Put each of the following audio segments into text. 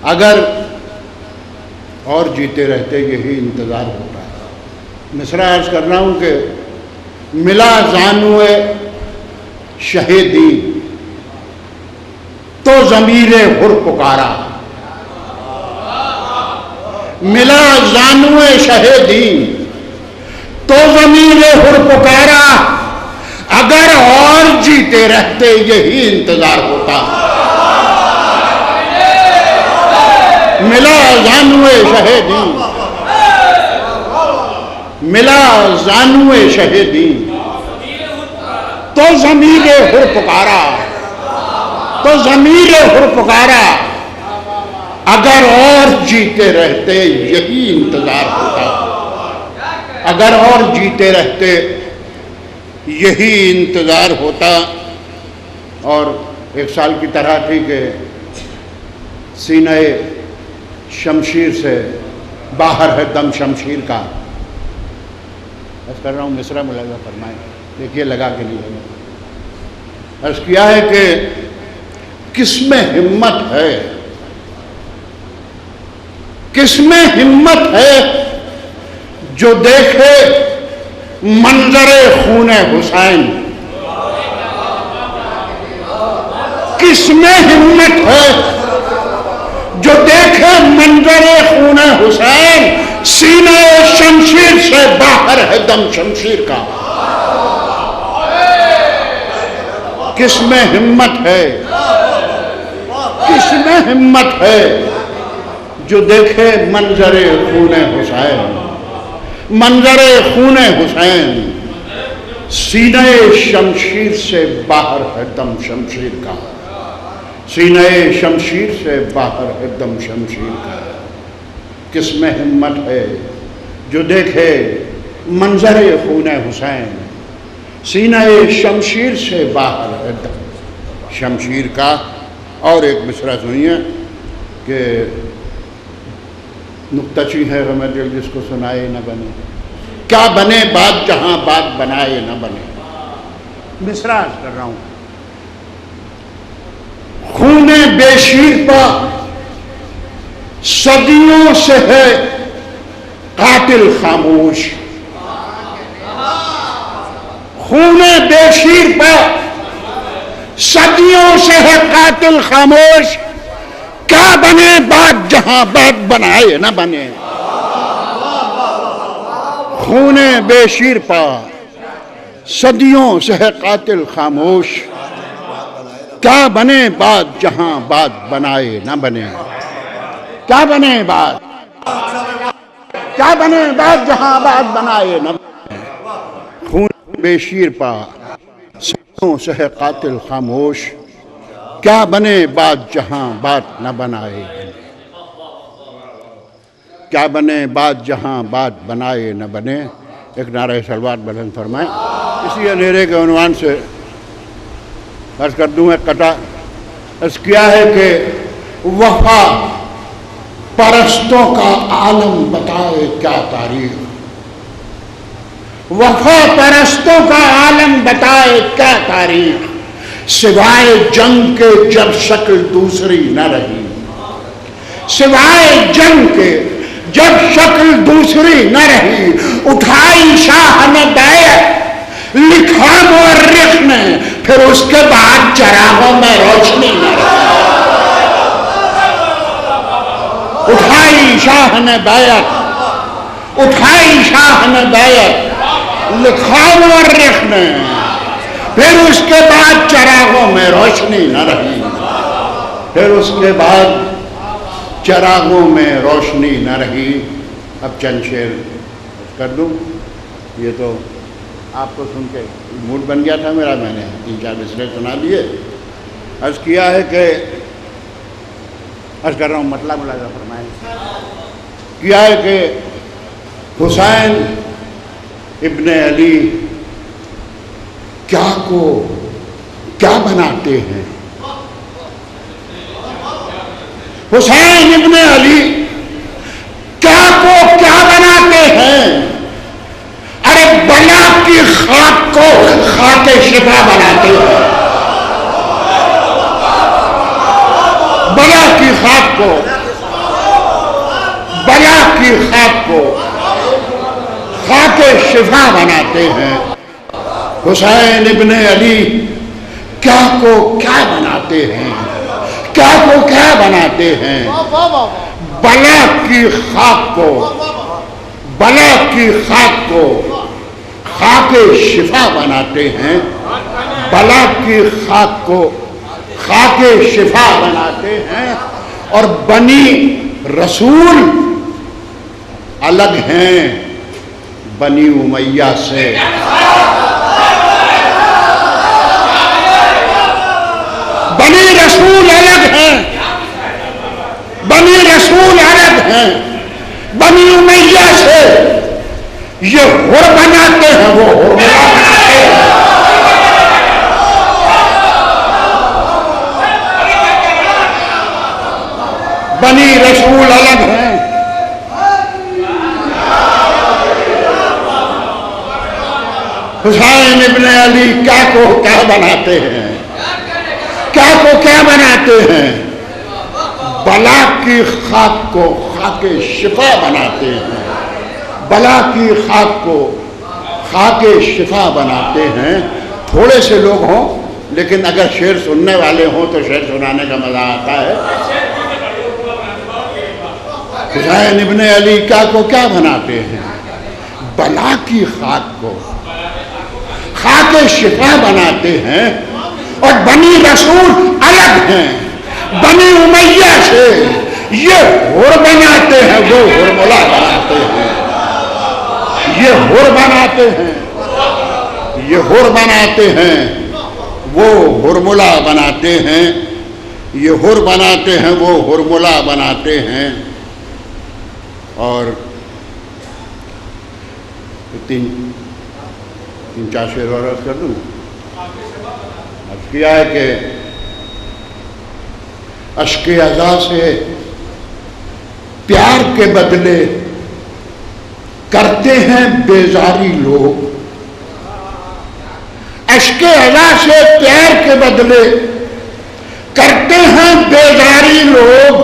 اگر اور جیتے رہتے یہی انتظار ہوتا ہے۔ مصرع عرض کر رہا ہوں کہ ملا زانوئے شہیدی تو ضمیر حر پکارا، ملا زانوئے شہیدی تو ضمیر حر پکارا، اگر اور جیتے رہتے یہی انتظار ہوتا۔ ملا زانوئے شہیدی، ملا زانوئے شہیدی تو ضمیر حر پکارا، تو ضمیر حر پکارا، اگر اور جیتے رہتے یہی انتظار ہوتا۔ اگر اور جیتے رہتے یہی انتظار ہوتا۔ اور ایک سال کی طرح تھی کہ سینہ شمشیر سے باہر ہے دم شمشیر کا۔ عرض کر رہا ہوں مصرع ملاحظہ فرمائیں، دیکھیے لگا کے لیے عرض کیا ہے کہ کس میں ہمت ہے، کس میں ہمت ہے جو دیکھے منظر خون حسین، کس میں ہمت ہے جو دیکھے منظر خون حسین، سینہ شمشیر سے باہر ہے دم شمشیر کا۔ کس میں ہمت ہے، کس میں ہمت ہے جو دیکھے منظر خون حسین، منظر خون حسین، سینہ شمشیر سے باہر ہے دم شمشیر کا، سینہ شمشیر سے باہر ہے دم شمشیر کا۔ کس میں ہمت ہے جو دیکھے منظر خون حسین، سینہ شمشیر سے باہر ہے دم شمشیر کا۔ اور ایک مصرع سنیے کہ نکتہ چی ہے غم دل جس کو سنائے نہ بنے، کیا بنے بات جہاں بات بنائے نہ بنے۔ مصرع کر رہا ہوں، خون بے شیر پا صدیوں سے ہے قاتل خاموش، خون بے شیر پا صدیوں سے ہے قاتل خاموش، کیا بنے بات جہاں بات بنائے نہ بنے۔ خون بے شیر پا صدیوں سے ہے قاتل خاموش، کیا بنے بات جہاں بات بنائے نہ بنے۔ کیا بنے بات، کیا بنے بات جہاں بات بنائے نہ بنے۔ خون بے شیر پا صدیوں سے ہے قاتل خاموش، کیا بنے بات جہاں بات نہ بنائے، کیا بنے بات جہاں بات بنائے نہ بنے۔ ایک نعرہ صلوات بلند فرمائیں۔ اسی اندھیرے کے عنوان سے عرض کر دوں ایک قطعہ عرض کیا ہے کہ وفا پرستوں کا عالم بتائے کیا تاریخ، وفا پرستوں کا عالم بتائے کیا تاریخ، سوائے جنگ کے جب شکل دوسری نہ رہی، سوائے جنگ کے جب شکل دوسری نہ رہی، اٹھائی شاہ نے بیعت لکھا مورخ نے، پھر اس کے بعد چراغوں میں روشنی نہ رہی۔ اٹھائی شاہ نے بیعت، اٹھائی شاہ نے بیعت لکھا مورخ نے، پھر اس کے بعد چراغوں میں روشنی نہ رہی، پھر اس کے بعد چراغوں میں روشنی نہ رہی۔ اب چند شعر کر دوں، یہ تو آپ کو سن کے موڈ بن گیا تھا میرا، میں نے 3-4 مصرے سنا دیے۔ عرض کیا ہے کہ عرض کر رہا ہوں مطلب ملاحظہ فرمائیں، کیا ہے کہ حسین ابن علی کیا کو کیا بناتے ہیں، حسین ابن علی کیا کو کیا بناتے ہیں، ارے بلا کی خاک کو خاک شفا بناتے ہیں، بلا کی خاک کو کی خاک کو خاک شفا بناتے ہیں. حسین ابن علی کیا کو کیا بناتے ہیں, کیا کو کیا بناتے ہیں. بلا کی خاک کو, بلا کی خاک کو خاک شفا بناتے ہیں. بلا کی خاک کو خاک شفا بناتے ہیں. اور بنی رسول الگ ہیں بنی امیہ سے. بنی رسول الگ ہیں, بنی رسول الگ ہیں بنی امیہ سے. یہ ہر بناتے ہیں, وہ ہر بناتے ہیں. بنی رسول الگ ہیں. حسین ابن علی کیا کو کیا بناتے ہیں, کیا کو کیا بناتے ہیں. بلا کی خاک کو خاک شفا بناتے ہیں. بلا کی خاک کو خاک شفا بناتے ہیں. تھوڑے سے لوگ ہوں لیکن اگر شعر سننے والے ہوں تو شعر سنانے کا مزہ آتا ہے. حسین ابن علی کیا کو کیا بناتے ہیں. بلا کی خاک کو خاک شفا بناتے ہیں. اور بنی رسول الگ ہیں بنی امیہ سے. یہ ہر بناتے ہیں, وہ ہرملا بناتے ہیں. یہ ہر بناتے ہیں, یہ ہر بناتے ہیں, وہ ہرملا بناتے ہیں. یہ ہر بناتے ہیں, وہ ہرملا بناتے ہیں. اور تین چار شعر اور عرض کر دوں. عرض کیا ہے کہ اشک ازا سے پیار کے بدلے کرتے ہیں بیزاری لوگ. اشک ازا سے پیار کے بدلے کرتے ہیں بیزاری لوگ.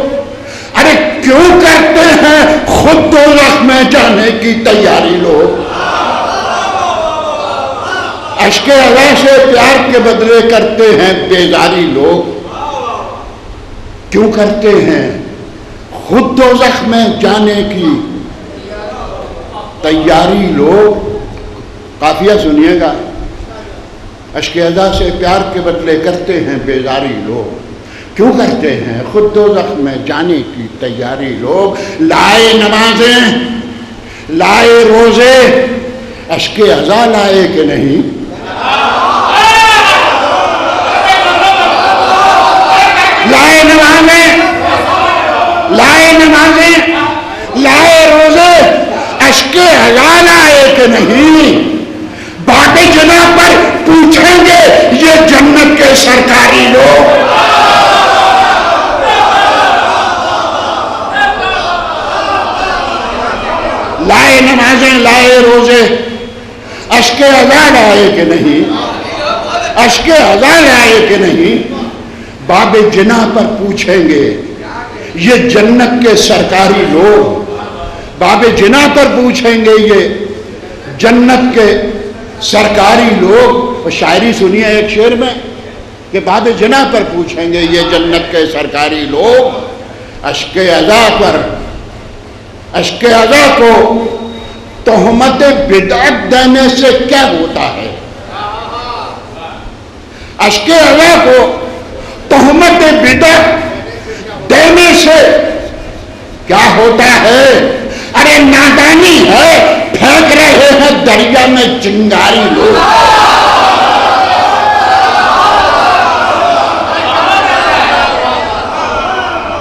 ارے کیوں کرتے ہیں, خود دوزخ میں جانے کی تیاری لوگ. اشک ازا سے پیار کے بدلے کرتے ہیں بیزاری لوگ. کیوں کرتے ہیں, خود دوزخ میں جانے کی تیاری لوگ. قافیہ سنیے گا. اشک ازا سے پیار کے بدلے کرتے ہیں بیزاری لوگ. کیوں کرتے ہیں, خود دوزخ میں جانے کی تیاری لوگ. لائے نمازیں لائے روزے اشک ازا لائے کہ نہیں. لائے نمازیں لائے نمازیں لائے روزے اشک ازا لائے کہ نہیں. باب جنا پر پوچھیں گے یہ جنت کے سرکاری لوگ. لائے نمازیں لائے روزے اشک ازا لائے کہ نہیں. اشک ازا لائے کہ نہیں. باب جنا پر پوچھیں گے یہ جنت کے سرکاری لوگ. باب جنا پر پوچھیں گے یہ جنت کے سرکاری لوگ. وہ شاعری سنیے ایک شعر میں کہ باب جنا پر پوچھیں گے یہ جنت کے سرکاری لوگ. اشک ازا پر اشک ازا کو تہمت بدعت دینے سے کیا ہوتا ہے. اشک ازا کو تہمت بدعت دینے سے کیا ہوتا ہے. ارے نادانی ہے, پھینک رہے ہیں دریا میں چنگاری لوگ.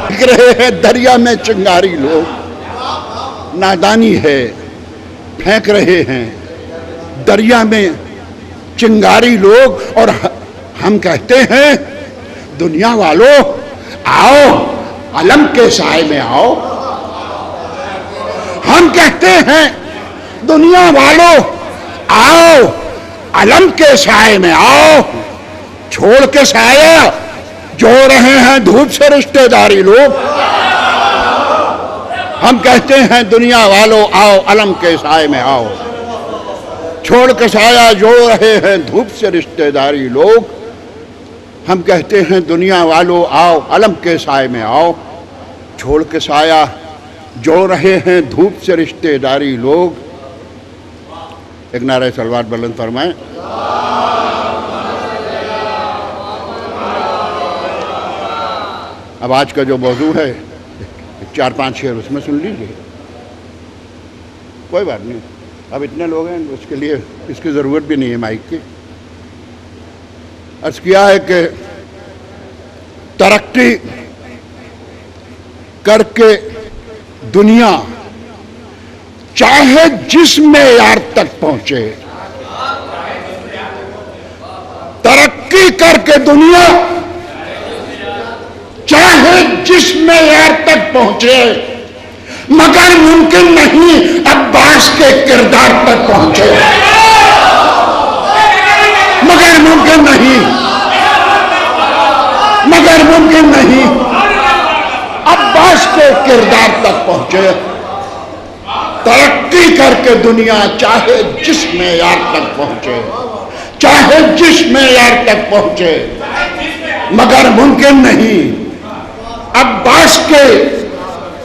پھینک رہے ہیں دریا میں چنگاری لوگ. نادانی ہے, پھینک رہے ہیں دریا میں چنگاری لوگ. اور ہم کہتے ہیں دنیا والوں آؤ علم کے سائے میں آؤ. ہم کہتے ہیں دنیا والوں آؤ علم کے سائے میں آؤ. چھوڑ کے سایہ جو رہے ہیں دھوپ سے رشتہ داری لوگ. ہم کہتے ہیں دنیا والو آؤ علم کے سائے میں آؤ، چھوڑ کے سایہ جوڑ رہے ہیں دھوپ سے رشتہ داری لوگ۔ ہم کہتے ہیں دنیا والو آؤ علم کے سائے میں آؤ، چھوڑ کے سایہ جوڑ رہے ہیں دھوپ سے رشتہ داری لوگ۔ ایک نعرہ صلوات بلند فرمائیں۔ اب آج کا جو موضوع ہے 4-5 شعر اس میں سن لیجیے، کوئی بات نہیں، اب اتنے لوگ ہیں اس کے لیے اس کی ضرورت بھی نہیں ہے مائک کی۔ عرض کیا ہے کہ ترقی کر کے دنیا چاہے جس معیار تک پہنچے، ترقی کر کے دنیا چاہے جس معیار تک پہنچے، مگر ممکن نہیں عباس کے کردار تک پہنچے، مگر ممکن نہیں، مگر ممکن نہیں عباس کے کردار تک پہنچے۔ ترقی کر کے دنیا چاہے جس معیار تک پہنچے، چاہے جس معیار تک پہنچے، مگر ممکن نہیں عباس کے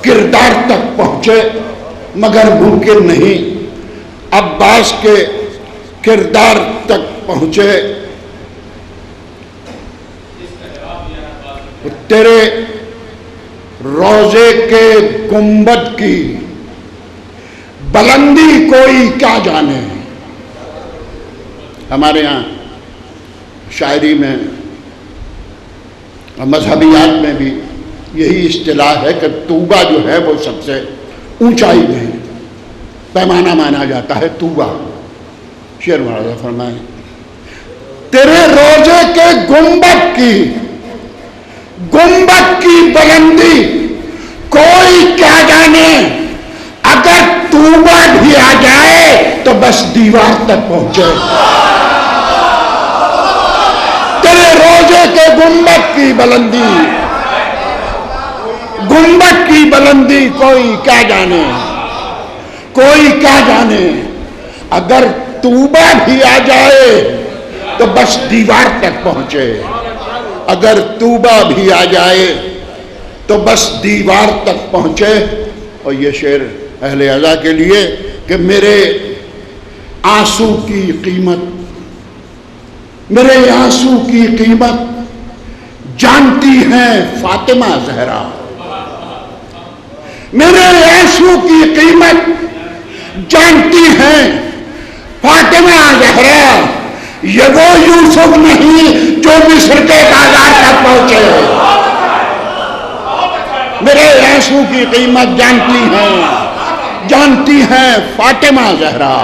کردار تک پہنچے، مگر ممکن نہیں عباس کے کردار تک پہنچے۔ تیرے روضے کے گنبد کی بلندی کوئی کیا جانے۔ ہمارے ہاں شاعری میں اور مذہبیات میں بھی یہی اصطلاح ہے کہ طوبہ جو ہے وہ سب سے اونچائی میں پیمانہ مانا جاتا ہے طوبہ۔ شعر ملاحظہ فرمائیں۔ تیرے روضے کے گنبد کی بلندی کوئی کیا جانے، اگر طوبہ بھی آ جائے تو بس دیوار تک پہنچے۔ تیرے روضے کے گنبد کی بلندی کوئی کیا جانے، کوئی کیا جانے، اگر طوبہ بھی آ جائے تو بس دیوار تک پہنچے، اگر طوبہ بھی آ جائے تو بس دیوار تک پہنچے۔ اور یہ شعر اہل عزا کے لیے کہ میرے آنسو کی قیمت، میرے آنسو کی قیمت جانتی ہیں فاطمہ زہرا، میرے آنسو کی قیمت جانتی ہیں فاطمہ زہرا، یہ وہ یوسف نہیں جو مصر کے بازار تک پہنچے۔ میرے آنسو کی قیمت جانتی ہیں فاطمہ زہرا،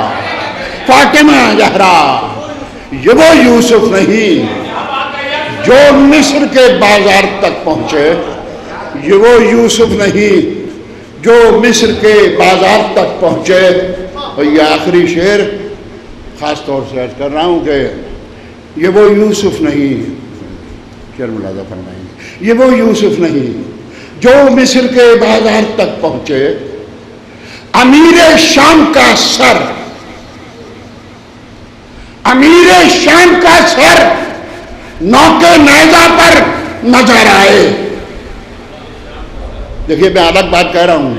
فاطمہ زہرا، یہ وہ یوسف نہیں جو مصر کے بازار تک پہنچے، یہ وہ یوسف نہیں جو مصر کے بازار تک پہنچے۔ اور یہ آخری شعر خاص طور سے عرض کر رہا ہوں کہ یہ وہ یوسف نہیں، شعر ملاحظہ فرمائیں، یہ وہ یوسف نہیں جو مصر کے بازار تک پہنچے، امیر شام کا سر، امیر شام کا سر نوکے نیزہ پر نظر آئے۔ دیکھیے میں الگ بات کہہ رہا ہوں،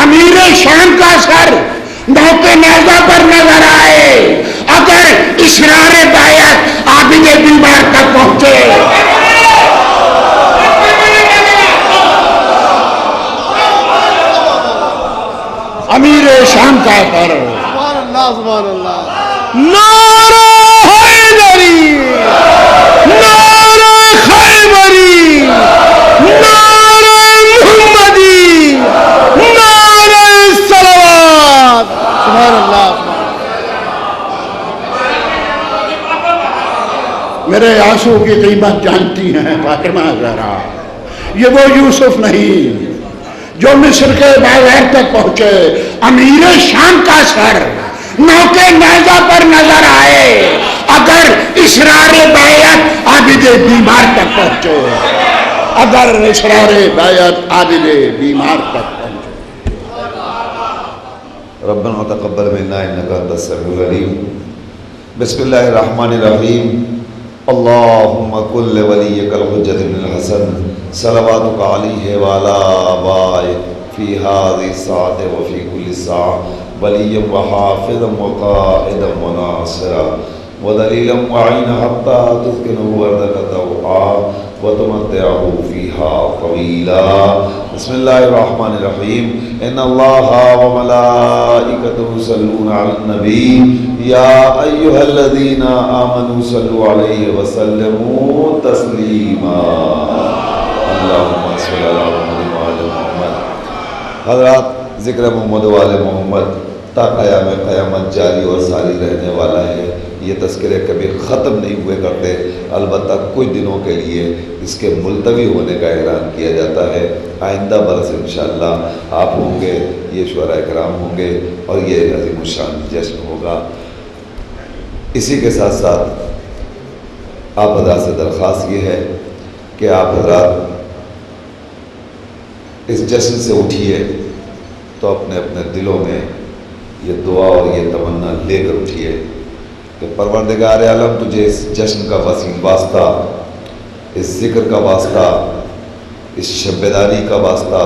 امیر شام کا سر نوکے نیزہ پر نظر آئے، اگر اسرار بیعت عابد بیمار تک پہنچے۔ امیر شام کا سر، سبحان اللہ سبحان اللہ، نعرہ حیدری، نعرہ خیبری، نعرہ محمدی، نعرہ صلوات۔ سبحان اللہ، میرے آنسو کی قیمت جانتی ہیں فاطمہ زہرا، یہ وہ یوسف نہیں جو مصر کے بازار تک پہنچے، امیر شام کا سر نوکے نیزہ پر نظر آئے، اگر اسرار بیعت عابد بیمار تک پہنچے، اگر اسرار بیعت عابد بیمار تک پہنچے۔ ربنا تقبل منا انك انت السميع العليم. بسم الله الرحمن الرحيم. اللهم كن لوليك الحجة بن الحسن صلواتك عليه وعلى آبائه في هذه الساعة وفي كل ساعة وليا وحافظا وقائدا وناصرا ودليلا وعينا حتى تسكنه أرضك طوعا وتمتعه فيها طويلا. بسم الله الرحمن الرحيم. إن الله وملائكته يصلون على النبي يا أيها الذين آمنوا صلوا عليه وسلموا تسليما. اللهم صل على محمد وعلى محمد. حضرات، ذکر محمد وعلى محمد تا قیام قیامت جاری اور ساری رہنے والا ہے. یہ تذکرے کبھی ختم نہیں ہوئے کرتے، البتہ کچھ دنوں کے لیے اس کے ملتوی ہونے کا اعلان کیا جاتا ہے. آئندہ برس انشاءاللہ آپ ہوں گے، یہ شعراء کرام ہوں گے اور یہ عظیم الشان جشن ہوگا. اسی کے ساتھ ساتھ آپ حضرات سے درخواست یہ ہے کہ آپ حضرات اس جشن سے اٹھیے تو اپنے اپنے دلوں میں یہ دعا اور یہ تمنا لے کر اٹھیے کہ پروردگار عالم تجھے اس جشن کا وسیم واسطہ، اس ذکر کا واسطہ، اس شب بیداری کا واسطہ،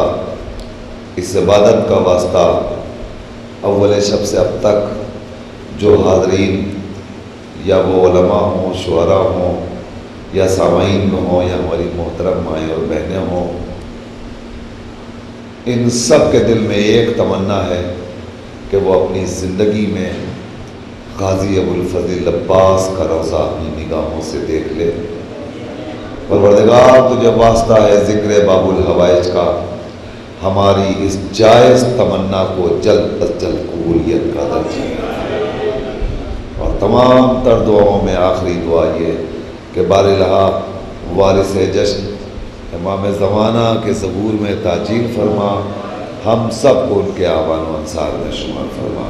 اس عبادت کا واسطہ، اول شب سے اب تک جو حاضرین یا وہ علماء ہوں، شعراء ہوں یا سامعین ہوں یا ہماری محترم مائیں اور بہنیں ہوں، ان سب کے دل میں ایک تمنا ہے کہ وہ اپنی زندگی میں قاضی ابوالفضل عباس کا روضہ اپنی نگاہوں سے دیکھ لے. پروردگار تجھے واسطہ ہے ذکر باب الحوائج کا، ہماری اس جائز تمنا کو جلد از جلد قبولیت کا درجہ. اور تمام تر دعاؤں میں آخری دعا یہ کہ بارالہا وارث جشن امام زمانہ کے ظہور میں تاجیل فرما، ہم سب کو ان کے اعوان و انصار میں شمار فرما.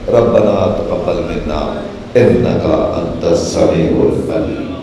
ربنا تقبل منا انك انت السميع العليم.